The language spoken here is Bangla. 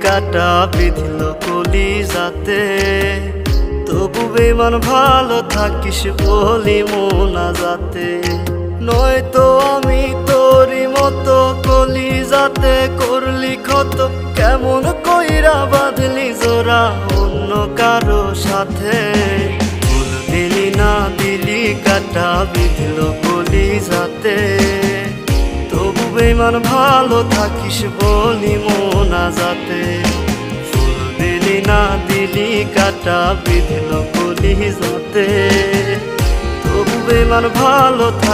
কাটা বিঁধল কলিজাতে, তবু বেমান ভালো থাকিস বলি মোনাজাতে। নয়তো আমি তোরই মতো কলিজাতে করলি ক্ষত, কেমন কইরা বাঁধলি জোড়া অন্য কারো সাথে। ফুল দিলি না দিলি কাটা বিঁধল কলিজাতে, তবু বেমান ভালো থাকিস বলি মোনাজাতে। ফুল দিলি না দিলি কাটা বিঁধল কলিজাতে, তবু বেমান ভালো থাকিস